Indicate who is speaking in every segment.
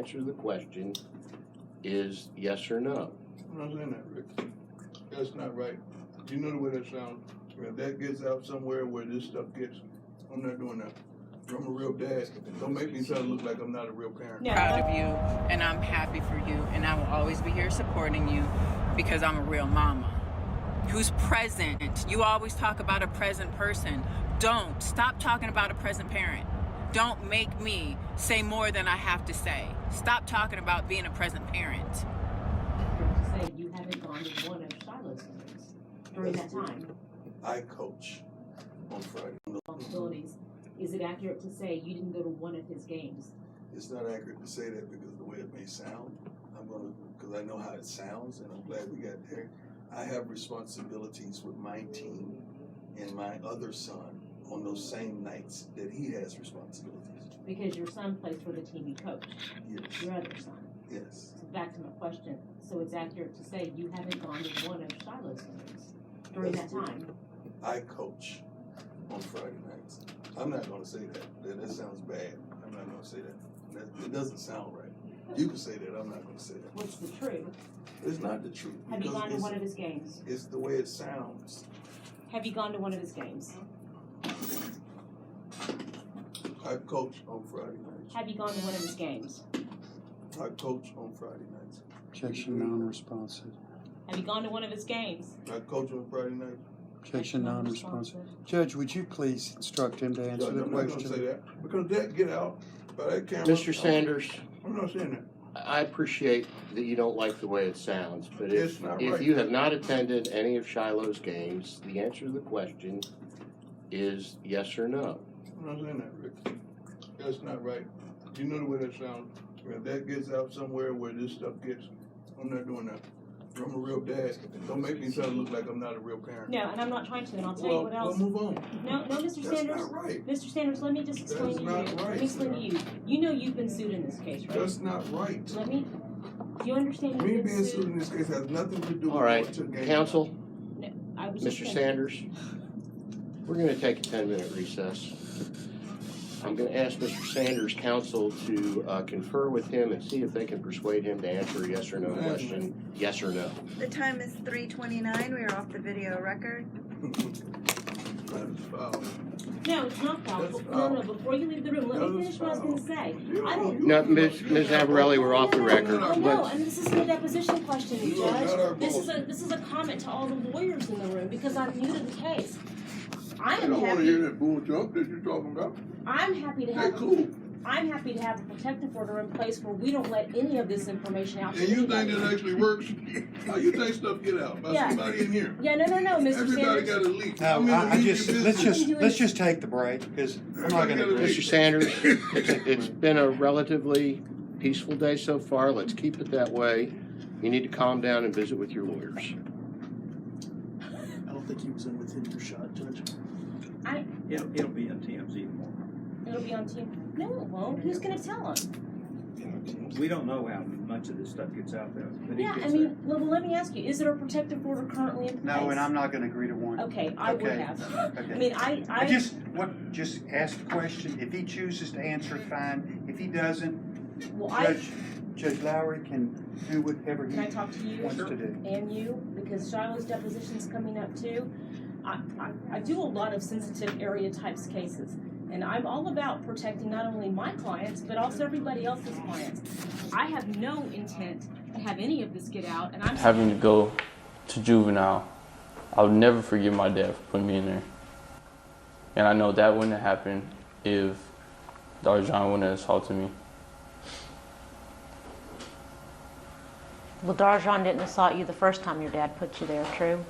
Speaker 1: Answer to the question is yes or no.
Speaker 2: I'm not saying that, Rick. That's not right. You know the way that sounds. If that gets out somewhere where this stuff gets, I'm not doing that. I'm a real dad. Don't make me try to look like I'm not a real parent.
Speaker 3: I'm proud of you, and I'm happy for you, and I will always be here supporting you because I'm a real mama who's present. You always talk about a present person. Don't. Stop talking about a present parent. Don't make me say more than I have to say. Stop talking about being a present parent.
Speaker 4: To say you haven't gone to one of Shiloh's games during that time.
Speaker 2: I coach on Friday.
Speaker 4: Responsibilities. Is it accurate to say you didn't go to one of his games?
Speaker 2: It's not accurate to say that because the way it may sound. Because I know how it sounds, and I'm glad we got there. I have responsibilities with my team and my other son on those same nights that he has responsibilities.
Speaker 4: Because your son plays for the team you coach.
Speaker 2: Yes.
Speaker 4: Your other son.
Speaker 2: Yes.
Speaker 4: So back to my question. So it's accurate to say you haven't gone to one of Shiloh's games during that time.
Speaker 2: I coach on Friday nights. I'm not going to say that. That sounds bad. I'm not going to say that. It doesn't sound right. You can say that. I'm not going to say that.
Speaker 4: What's the truth?
Speaker 2: It's not the truth.
Speaker 4: Have you gone to one of his games?
Speaker 2: It's the way it sounds.
Speaker 4: Have you gone to one of his games?
Speaker 2: I coach on Friday nights.
Speaker 4: Have you gone to one of his games?
Speaker 2: I coach on Friday nights.
Speaker 5: Objection non-responsive.
Speaker 4: Have you gone to one of his games?
Speaker 2: I coach on Friday nights.
Speaker 5: Objection non-responsive. Judge, would you please instruct him to answer the
Speaker 2: I'm not going to say
Speaker 5: question?
Speaker 2: that because that get out by that camera.
Speaker 1: Mr. Sanders,
Speaker 2: I'm not saying that.
Speaker 1: I appreciate that you don't like the way it sounds, but
Speaker 2: It's
Speaker 1: if
Speaker 2: not right.
Speaker 1: you have not attended any of Shiloh's games, the answer to the question is yes or no.
Speaker 2: I'm not saying that, Rick. That's not right. You know the way that sounds. If that gets out somewhere where this stuff gets, I'm not doing that. I'm a real dad. Don't make me try to look like I'm not a real parent.
Speaker 4: No, and I'm not trying to, and I'll tell you what else.
Speaker 2: Well, move on.
Speaker 4: No, Mr.
Speaker 2: That's
Speaker 4: Sanders.
Speaker 2: not right.
Speaker 4: Mr. Sanders, let me just explain
Speaker 2: That's
Speaker 4: to you.
Speaker 2: not
Speaker 4: Let
Speaker 2: right,
Speaker 4: me explain to
Speaker 2: sir.
Speaker 4: you. You know you've been sued in this case, right?
Speaker 2: That's not right.
Speaker 4: Let me. Do you understand?
Speaker 2: Me
Speaker 4: You've been
Speaker 2: being sued in this case has nothing to do
Speaker 1: All
Speaker 2: with
Speaker 1: right,
Speaker 2: going to the game.
Speaker 1: counsel,
Speaker 4: No, I was just
Speaker 1: Mr.
Speaker 4: saying-
Speaker 1: Sanders, we're going to take a 10-minute recess. I'm going to ask Mr. Sanders' counsel to confer with him and see if they can persuade him to answer a yes or no question, yes or no.
Speaker 6: The time is 3:29. We are off the video record.
Speaker 2: That is foul.
Speaker 4: No, it's not foul.
Speaker 2: That's
Speaker 4: No,
Speaker 2: foul.
Speaker 4: no. Before you leave the room, let me
Speaker 2: That is
Speaker 4: finish what I was going to say. I don't.
Speaker 1: No, Ms. Avarelli, we're off the record.
Speaker 4: Oh, no, and this isn't a deposition question,
Speaker 2: You are not our
Speaker 4: Judge. This
Speaker 2: boss.
Speaker 4: is a comment to all the lawyers in the room because I'm new to the case. I
Speaker 2: I
Speaker 4: am
Speaker 2: don't want to hear
Speaker 4: happy.
Speaker 2: that bull jump that you're talking about.
Speaker 4: I'm happy to
Speaker 2: Hey,
Speaker 4: have.
Speaker 2: cool.
Speaker 4: I'm happy to have a protective order in place where we don't let any of this information out. to
Speaker 2: And you think
Speaker 4: anybody.
Speaker 2: that actually works? How you think stuff get out? By
Speaker 4: Yeah.
Speaker 2: somebody in here?
Speaker 4: Yeah, no, Mr.
Speaker 2: Everybody
Speaker 4: Sanders.
Speaker 2: got a leak.
Speaker 5: No,
Speaker 2: How many
Speaker 5: I
Speaker 2: leaks
Speaker 5: just,
Speaker 2: you
Speaker 5: let's
Speaker 2: been
Speaker 5: just take the break because I'm not gonna.
Speaker 1: Mr. Sanders, it's been a relatively peaceful day so far. Let's keep it that way. You need to calm down and visit with your lawyers.
Speaker 7: I don't think he was in within your shot, Judge.
Speaker 8: It'll be on TMZ tomorrow.
Speaker 4: It'll be on team. No, it won't. Who's going to tell him?
Speaker 8: We don't know how much of this stuff gets out there. But it
Speaker 4: Yeah,
Speaker 8: gets
Speaker 4: I mean, well, let me ask you: is there a protective order currently in place?
Speaker 5: No, and I'm not gonna agree to one.
Speaker 4: Okay, I would
Speaker 5: Okay.
Speaker 4: have.
Speaker 5: Okay.
Speaker 4: I mean, I
Speaker 5: Just ask the question. If he chooses to answer it, fine. If he doesn't,
Speaker 4: well,
Speaker 5: Judge Lowry can do whatever he
Speaker 4: Can I talk to you
Speaker 5: wants to do.
Speaker 4: and you, because Shiloh's deposition's coming up too. I do a lot of sensitive area types cases, and I'm all about protecting not only my clients, but also everybody else's clients. I have no intent to have any of this get out, and I'm
Speaker 9: Having to go to juvenile, I would never forgive my dad for putting me in there. And I know that wouldn't have happened if Darjan wouldn't have assaulted me.
Speaker 10: Well, Darjan didn't assault you the first time your dad put you there, true?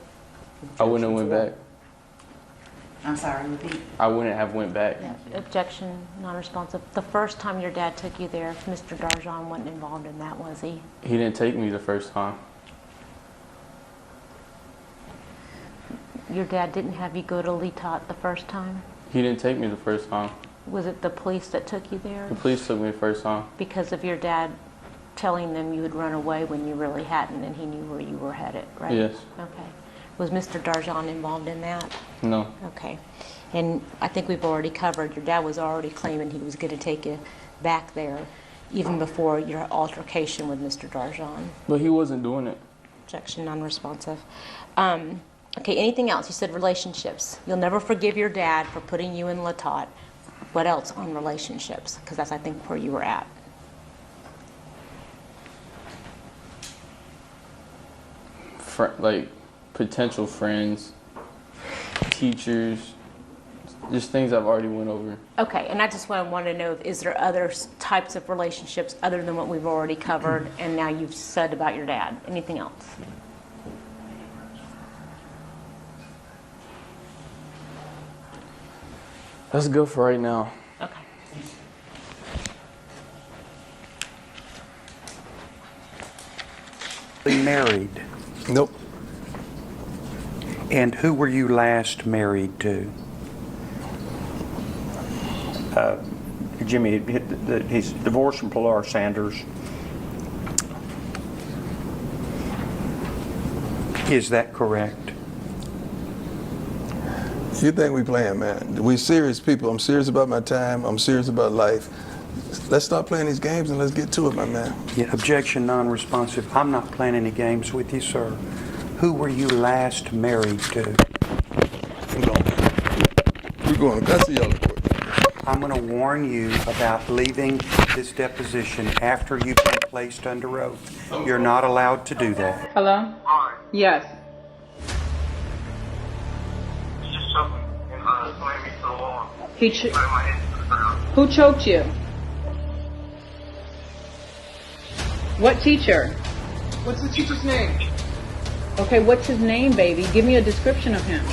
Speaker 9: I wouldn't have went back.
Speaker 6: I'm sorry, repeat.
Speaker 9: I wouldn't have went back.
Speaker 10: Yeah. Objection, non-responsive. The first time your dad took you there, Mr. Darjan wasn't involved in that, was he?
Speaker 9: He didn't take me the first time.
Speaker 10: Your dad didn't have you go to Letot the first time?
Speaker 9: He didn't take me the first time.
Speaker 10: Was it the police that took you there?
Speaker 9: The police took me the first time.
Speaker 10: Because of your dad telling them you would run away when you really hadn't, and he knew where you were headed, right?
Speaker 9: Yes.
Speaker 10: Okay. Was Mr. Darjan involved in that?
Speaker 9: No.
Speaker 10: Okay. And I think we've already covered, your dad was already claiming he was going to take you back there. even before your altercation with Mr. Darjan.
Speaker 9: But he wasn't doing it.
Speaker 10: Objection, non-responsive. Okay, anything else? You said relationships. You'll never forgive your dad for putting you in Latot. What else on relationships? Because that's, I think, where you were at.
Speaker 9: Like potential friends, teachers, just things I've already went over.
Speaker 10: Okay, and I just want to know, is there other types of relationships other than what we've already covered and now you've said about your dad? Anything else?
Speaker 9: That's good for right now.
Speaker 10: Okay.
Speaker 5: Married.
Speaker 11: Nope.
Speaker 5: And who were you last married to?
Speaker 8: Jimmy, he's divorced from Pilar Sanders.
Speaker 5: Is that correct?
Speaker 11: You think we playing, man? We serious people. I'm serious about my time. I'm serious about life. Let's stop playing these games and let's get to it, my man.
Speaker 5: Yeah, objection, non-responsive. I'm not playing any games with you, sir. Who were you last married to?
Speaker 11: I'm going. We're going. Can I see y'all in court?
Speaker 5: I'm going to warn you about leaving this deposition after you've been placed under oath. You're not allowed to do that.
Speaker 3: Hello? Yes. Who choked you? What teacher?
Speaker 2: What's the teacher's name?
Speaker 3: Okay, what's his name, baby? Give me a description of him.